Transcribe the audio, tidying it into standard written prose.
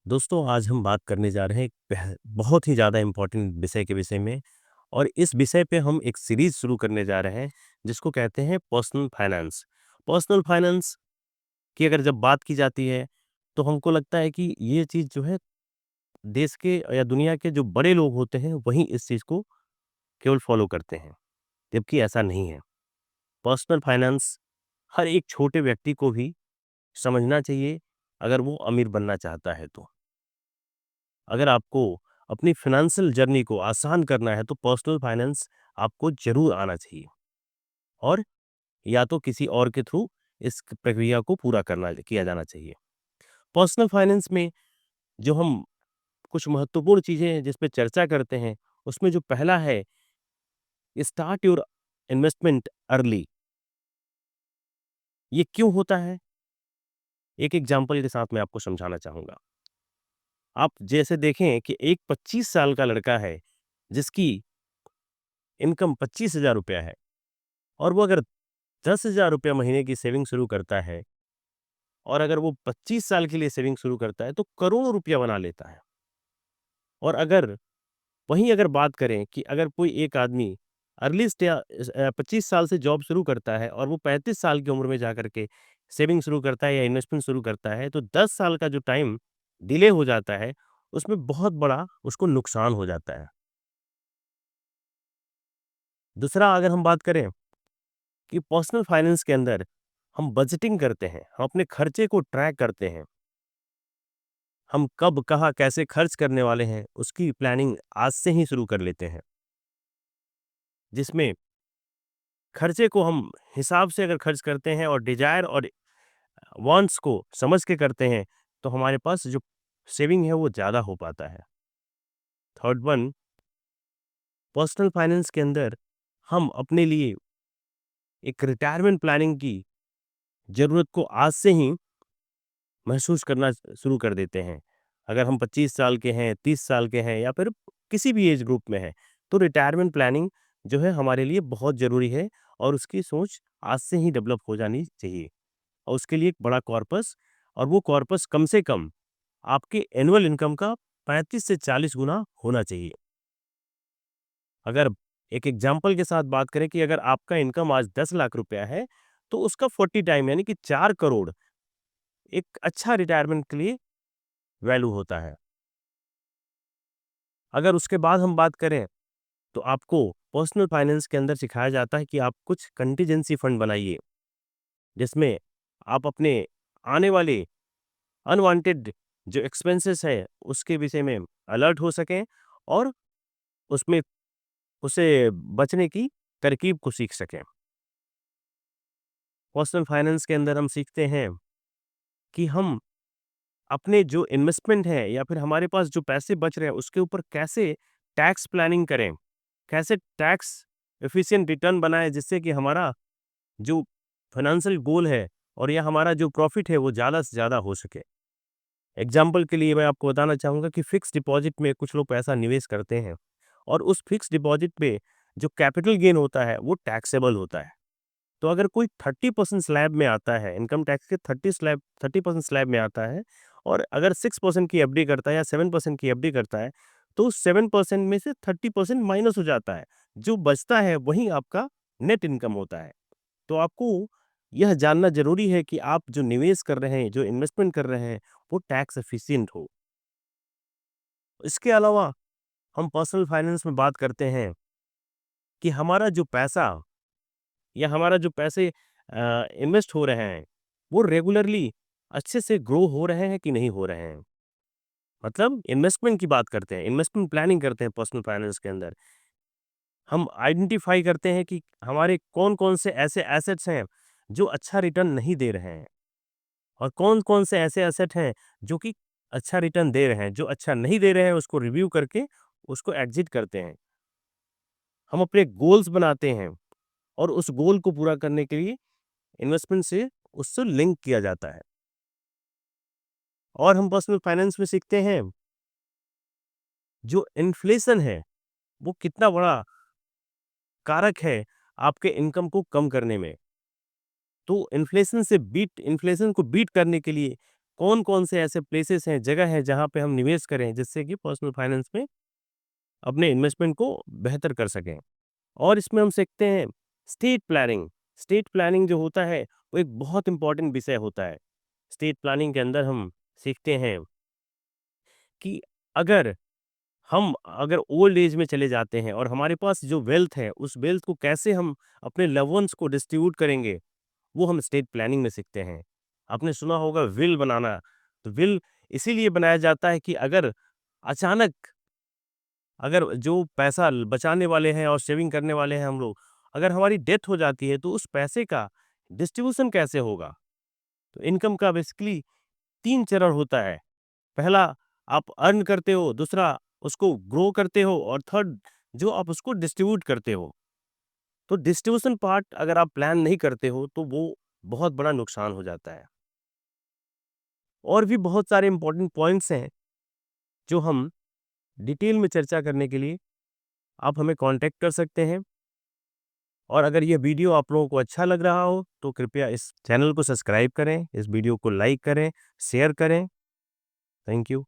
दोस्तों, आज हम बात करने जा रहे हैं एक बहुत ही ज़्यादा इम्पोर्टेंट विषय के विषय में। और इस विषय पे हम एक सीरीज़ शुरू करने जा रहे हैं, जिसको कहते हैं पर्सनल फाइनेंस। पर्सनल फाइनेंस की अगर जब बात की जाती है, तो हमको लगता है कि ये चीज़ जो है देश के या दुनिया के जो बड़े लोग होते हैं, वही इस चीज़ को केवल फ़ॉलो करते हैं, जबकि ऐसा नहीं है। पर्सनल फाइनेंस हर एक छोटे व्यक्ति को भी समझना चाहिए, अगर वो अमीर बनना चाहता है तो। अगर आपको अपनी फाइनेंशियल जर्नी को आसान करना है तो पर्सनल फाइनेंस आपको ज़रूर आना चाहिए, और या तो किसी और के थ्रू इस प्रक्रिया को पूरा करना किया जाना चाहिए। पर्सनल फाइनेंस में जो हम कुछ महत्वपूर्ण चीज़ें हैं जिस पे चर्चा करते हैं, उसमें जो पहला है, स्टार्ट योर इन्वेस्टमेंट अर्ली। ये क्यों होता है? एक एग्जांपल के साथ मैं आपको समझाना चाहूँगा। आप जैसे देखें कि एक 25 साल का लड़का है, जिसकी इनकम ₹25,000 है, और वो अगर ₹10,000 महीने की सेविंग शुरू करता है, और अगर वो 25 साल के लिए सेविंग शुरू करता है, तो करोड़ों रुपया बना लेता है। और अगर बात करें कि अगर कोई एक आदमी 25 साल से जॉब शुरू करता है, और वो 35 साल की उम्र में जाकर के सेविंग शुरू करता है या इन्वेस्टमेंट शुरू करता है, तो 10 साल का जो टाइम डिले हो जाता है, उसमें बहुत बड़ा उसको नुकसान हो जाता है। दूसरा, अगर हम बात करें कि पर्सनल फाइनेंस के अंदर हम बजटिंग करते हैं, हम अपने खर्चे को ट्रैक करते हैं। हम कब, कहाँ, कैसे खर्च करने वाले हैं, उसकी प्लानिंग आज से ही शुरू कर लेते हैं। जिसमें खर्चे को हम हिसाब से अगर खर्च करते हैं और डिज़ायर और वांट्स को समझ के करते हैं, तो हमारे पास जो सेविंग है वो ज़्यादा हो पाता है। थर्ड वन, पर्सनल फाइनेंस के अंदर हम अपने लिए एक रिटायरमेंट प्लानिंग की ज़रूरत को आज से ही महसूस करना शुरू कर देते हैं। अगर हम 25 साल के हैं, 30 साल के हैं, या फिर किसी भी एज ग्रुप में हैं, तो रिटायरमेंट प्लानिंग जो है हमारे लिए बहुत ज़रूरी है, और उसकी सोच आज से ही डेवलप हो जानी चाहिए। और उसके लिए एक बड़ा कॉर्पस, और वो कॉर्पस कम से कम आपके एनुअल इनकम का 35 से 40 गुना होना चाहिए। अगर एक एग्ज़ाम्पल के साथ बात करें कि अगर आपका इनकम आज 10 लाख रुपया है, तो उसका 40 टाइम यानी कि 4 करोड़ एक अच्छा रिटायरमेंट के लिए वैल्यू होता है। अगर उसके बाद हम बात करें, तो आपको पर्सनल फाइनेंस के अंदर सिखाया जाता है कि आप कुछ कंटीजेंसी फंड बनाइए, जिसमें आप अपने आने वाले अनवांटेड जो एक्सपेंसेस है, उसके विषय में अलर्ट हो सकें, और उसमें उसे बचने की तरकीब को सीख सकें। पर्सनल फाइनेंस के अंदर हम सीखते हैं कि हम अपने जो इन्वेस्टमेंट है, या फिर हमारे पास जो पैसे बच रहे हैं, उसके ऊपर कैसे टैक्स प्लानिंग करें, कैसे टैक्स एफिशिएंट रिटर्न बनाएँ, जिससे कि हमारा जो फाइनेंशियल गोल है, और या हमारा जो प्रॉफ़िट है, वो ज़्यादा से ज़्यादा हो सके। एग्ज़ाम्पल के लिए मैं आपको बताना चाहूँगा कि फ़िक्स्ड डिपॉज़िट में कुछ लोग पैसा निवेश करते हैं, और उस फ़िक्स्ड डिपॉज़िट पे जो कैपिटल गेन होता है, वो टैक्सेबल होता है। तो अगर कोई 30% स्लैब में आता है, इनकम टैक्स के 30% स्लैब में आता है, और अगर 6% की एफडी करता है या 7% की एफडी करता है, तो 7% में से 30% माइनस हो जाता है। जो बचता है वही आपका नेट इनकम होता है। तो आपको यह जानना ज़रूरी है कि आप जो निवेश कर रहे हैं, जो इन्वेस्टमेंट कर रहे हैं, वो टैक्स एफिशिएंट हो। इसके अलावा हम पर्सनल फाइनेंस में बात करते हैं कि हमारा जो पैसा, या हमारा जो पैसे इन्वेस्ट हो रहे हैं, वो रेगुलरली अच्छे से ग्रो हो रहे हैं कि नहीं हो रहे हैं। मतलब इन्वेस्टमेंट की बात करते हैं, इन्वेस्टमेंट प्लानिंग करते हैं पर्सनल फाइनेंस के अंदर। हम आइडेंटिफ़ाई करते हैं कि हमारे कौन-कौन से ऐसे एसेट्स हैं, जो अच्छा रिटर्न नहीं दे रहे हैं, और कौन-कौन से ऐसे एसेट हैं, जो कि अच्छा रिटर्न दे रहे हैं। जो अच्छा नहीं दे रहे हैं, उसको रिव्यू करके उसको एग्ज़िट करते हैं। हम अपने गोल्स बनाते हैं, और उस गोल को पूरा करने के लिए इन्वेस्टमेंट से उससे लिंक किया जाता है। और हम पर्सनल फाइनेंस में सीखते हैं, जो इन्फ्लेशन है, वो कितना बड़ा कारक है आपके इनकम को कम करने में। तो इन्फ्लेशन को बीट करने के लिए कौन-कौन से ऐसे प्लेसेस हैं, जगह है जहाँ पे हम निवेश करें जिससे कि पर्सनल फाइनेंस में अपने इन्वेस्टमेंट को बेहतर कर सकें। और इसमें हम सीखते हैं स्टेट प्लानिंग। स्टेट प्लानिंग जो होता है वो एक बहुत इम्पोर्टेंट विषय होता है। स्टेट प्लानिंग के अंदर हम सीखते हैं कि अगर हम अगर ओल्ड एज में चले जाते हैं और हमारे पास जो वेल्थ है, उस वेल्थ को कैसे हम अपने लव्ड वन्स को डिस्ट्रीब्यूट करेंगे, वो हम स्टेट प्लानिंग में सीखते हैं। आपने सुना होगा विल बनाना, तो विल इसीलिए बनाया जाता है कि अगर अचानक अगर जो पैसा बचाने वाले हैं और सेविंग करने वाले हैं हम लोग, अगर हमारी डेथ हो जाती है, तो उस पैसे का डिस्ट्रीब्यूशन कैसे होगा? तो इनकम का बेसिकली 3 चरण होता है। पहला आप अर्न करते हो, दूसरा उसको ग्रो करते हो और थर्ड जो आप उसको डिस्ट्रीब्यूट करते हो। तो डिस्ट्रीब्यूशन पार्ट अगर आप प्लान नहीं करते हो, तो वो बहुत बड़ा नुकसान हो जाता है। और भी बहुत सारे इम्पोर्टेंट पॉइंट्स हैं, जो हम डिटेल में चर्चा करने के लिए आप हमें कॉन्टैक्ट कर सकते हैं। और अगर ये वीडियो आप लोगों को अच्छा लग रहा हो, तो कृपया इस चैनल को सब्सक्राइब करें, इस वीडियो को लाइक करें, शेयर करें। Thank you.